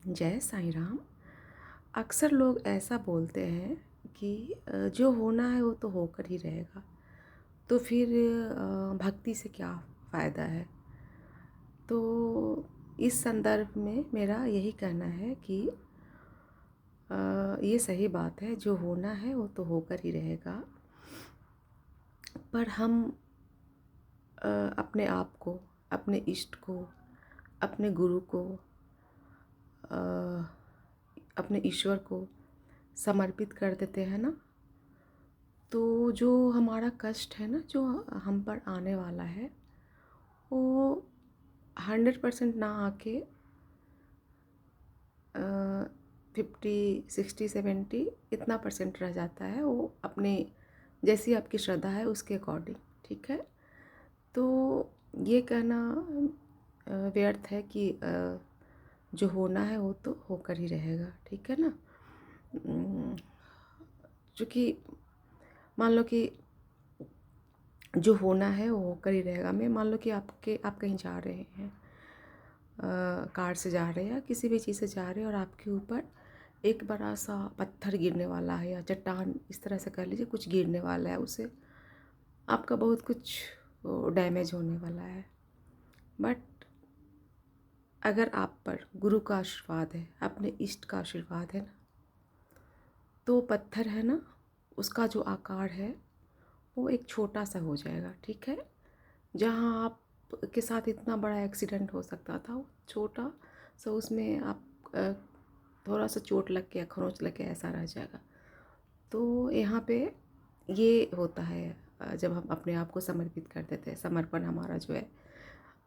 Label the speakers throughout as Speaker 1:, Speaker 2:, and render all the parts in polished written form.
Speaker 1: जय साईं राम। अक्सर लोग ऐसा बोलते हैं कि जो होना है वो तो होकर ही रहेगा, तो फिर भक्ति से क्या फ़ायदा है। तो इस संदर्भ में मेरा यही कहना है कि ये सही बात है, जो होना है वो तो होकर ही रहेगा। पर हम अपने आप को, अपने इष्ट को, अपने गुरु को, अ, अपने ईश्वर को समर्पित कर देते हैं ना, तो जो हमारा कष्ट है ना, जो हम पर आने वाला है, वो 100% ना आके 50, 60, 70 इतना परसेंट रह जाता है। वो अपने जैसी आपकी श्रद्धा है उसके अकॉर्डिंग, ठीक है। तो ये कहना व्यर्थ है कि जो होना है वो तो होकर ही रहेगा, ठीक है ना। चूँकि मान लो कि जो होना है वो होकर ही रहेगा। मैं मान लो कि आप कहीं जा रहे हैं, कार से जा रहे हैं या किसी भी चीज़ से जा रहे हैं, और आपके ऊपर एक बड़ा सा पत्थर गिरने वाला है या चट्टान, इस तरह से कह लीजिए, कुछ गिरने वाला है, उससे आपका बहुत कुछ डैमेज होने वाला है। बट अगर आप पर गुरु का आशीर्वाद है, अपने इष्ट का आशीर्वाद है ना, तो पत्थर है ना, उसका जो आकार है वो एक छोटा सा हो जाएगा, ठीक है। जहाँ आप के साथ इतना बड़ा एक्सीडेंट हो सकता था, वो छोटा सा, उसमें आप थोड़ा सा चोट लग के या खरोंच लग के ऐसा रह जाएगा। तो यहाँ पे ये होता है, जब हम अपने आप को समर्पित कर देते हैं, समर्पण हमारा जो है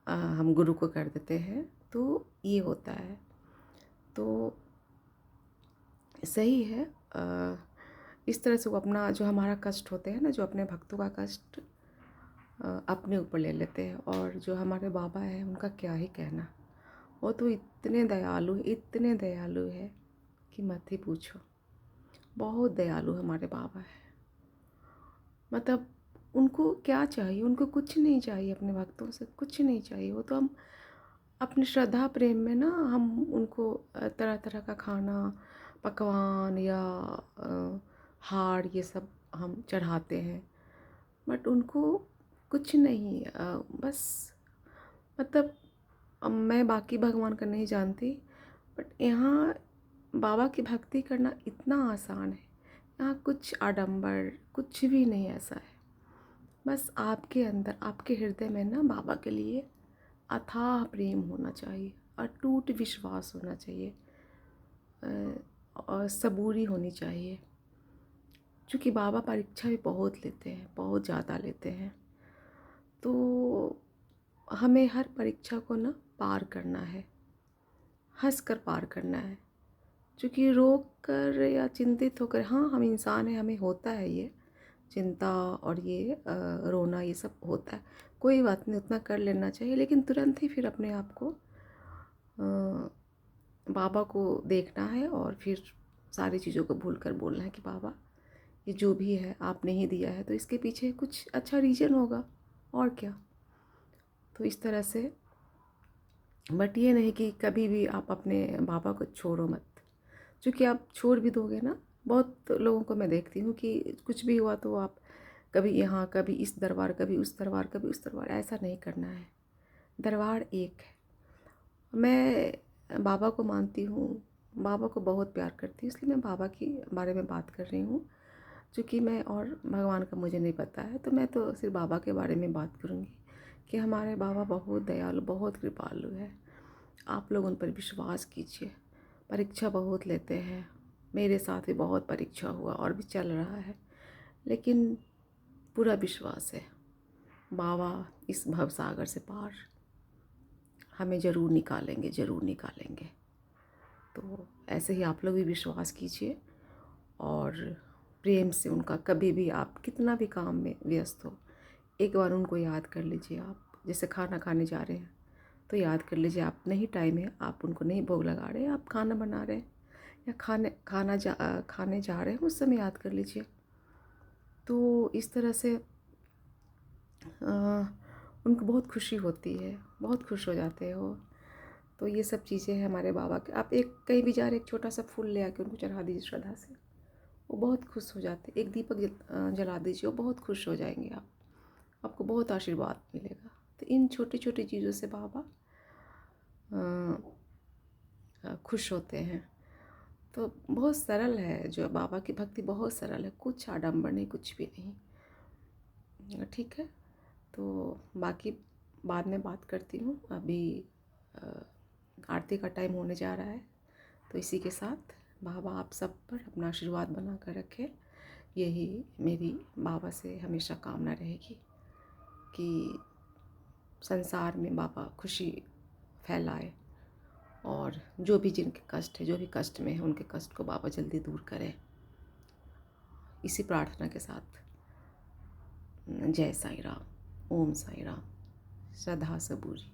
Speaker 1: हम गुरु को कर देते हैं, तो ये होता है। तो सही है, इस तरह से वो अपना जो हमारा कष्ट होते हैं ना, जो अपने भक्तों का कष्ट अपने ऊपर ले लेते हैं। और जो हमारे बाबा हैं उनका क्या ही कहना, वो तो इतने दयालु है कि मत ही पूछो। बहुत दयालु हमारे बाबा है। मतलब उनको क्या चाहिए, उनको कुछ नहीं चाहिए, अपने भक्तों से कुछ नहीं चाहिए। वो तो हम अपनी श्रद्धा प्रेम में ना, हम उनको तरह तरह का खाना, पकवान या हार, ये सब हम चढ़ाते हैं। बट उनको कुछ नहीं, बस मतलब मैं बाकी भगवान का नहीं जानती, बट यहाँ बाबा की भक्ति करना इतना आसान है। यहाँ कुछ आडंबर कुछ भी नहीं ऐसा है। बस आपके अंदर, आपके हृदय में ना बाबा के लिए अथाह प्रेम होना चाहिए, अटूट विश्वास होना चाहिए, और सबूरी होनी चाहिए। क्योंकि बाबा परीक्षा भी बहुत लेते हैं, बहुत ज़्यादा लेते हैं। तो हमें हर परीक्षा को ना पार करना है, हंस कर पार करना है। क्योंकि रोक कर या चिंतित होकर, हाँ हम इंसान हैं, हमें होता है ये चिंता और ये रोना, ये सब होता है। कोई बात नहीं, उतना कर लेना चाहिए, लेकिन तुरंत ही फिर अपने आप को बाबा को देखना है, और फिर सारी चीज़ों को भूल कर बोलना है कि बाबा, ये जो भी है आपने ही दिया है, तो इसके पीछे कुछ अच्छा रीज़न होगा, और क्या। तो इस तरह से, बट ये नहीं कि कभी भी आप अपने बाबा को छोड़ो मत। क्योंकि आप छोड़ भी दोगे ना, बहुत लोगों को मैं देखती हूँ कि कुछ भी हुआ तो आप कभी यहाँ, कभी इस दरबार, कभी उस दरबार, कभी उस दरबार, ऐसा नहीं करना है। दरबार एक है। मैं बाबा को मानती हूँ, बाबा को बहुत प्यार करती हूँ, इसलिए मैं बाबा के बारे में बात कर रही हूँ। क्योंकि मैं और भगवान का मुझे नहीं पता है, तो मैं तो सिर्फ बाबा के बारे में बात करूँगी कि हमारे बाबा बहुत दयालु, बहुत कृपालु है। आप लोग उन पर विश्वास कीजिए। परीक्षा बहुत लेते हैं, मेरे साथ भी बहुत परीक्षा हुआ और भी चल रहा है, लेकिन पूरा विश्वास है बाबा इस भवसागर से पार हमें ज़रूर निकालेंगे, ज़रूर निकालेंगे। तो ऐसे ही आप लोग भी विश्वास कीजिए, और प्रेम से उनका, कभी भी आप कितना भी काम में व्यस्त हो, एक बार उनको याद कर लीजिए। आप जैसे खाना खाने जा रहे हैं तो याद कर लीजिए, आप नहीं टाइम है, आप उनको नहीं भोग लगा रहे, आप खाना बना रहे हैं या खाने जा रहे हैं, उस समय याद कर लीजिए। तो इस तरह से उनको बहुत खुशी होती है, बहुत खुश हो जाते हैं वो। तो ये सब चीज़ें हैं हमारे बाबा के। आप एक कहीं भी जा रहे, एक छोटा सा फूल ले आके उनको चढ़ा दीजिए श्रद्धा से, वो बहुत खुश हो जाते हैं। एक दीपक जला दीजिए, वो बहुत खुश हो जाएंगे आप, आपको बहुत आशीर्वाद मिलेगा। तो इन छोटी छोटी चीज़ों से बाबा खुश होते हैं। तो बहुत सरल है, जो बाबा की भक्ति बहुत सरल है, कुछ आडंबर नहीं, कुछ भी नहीं। ठीक है, तो बाकी बाद में बात करती हूँ। अभी आरती का टाइम होने जा रहा है। तो इसी के साथ बाबा आप सब पर अपना आशीर्वाद बना कर रखें। यही मेरी बाबा से हमेशा कामना रहेगी कि संसार में बाबा खुशी फैलाए, और जो भी जिनके कष्ट है, जो भी कष्ट में है, उनके कष्ट को बाबा जल्दी दूर करें। इसी प्रार्थना के साथ जय साईं राम, ओम साईं राम, श्रद्धा सबूरी।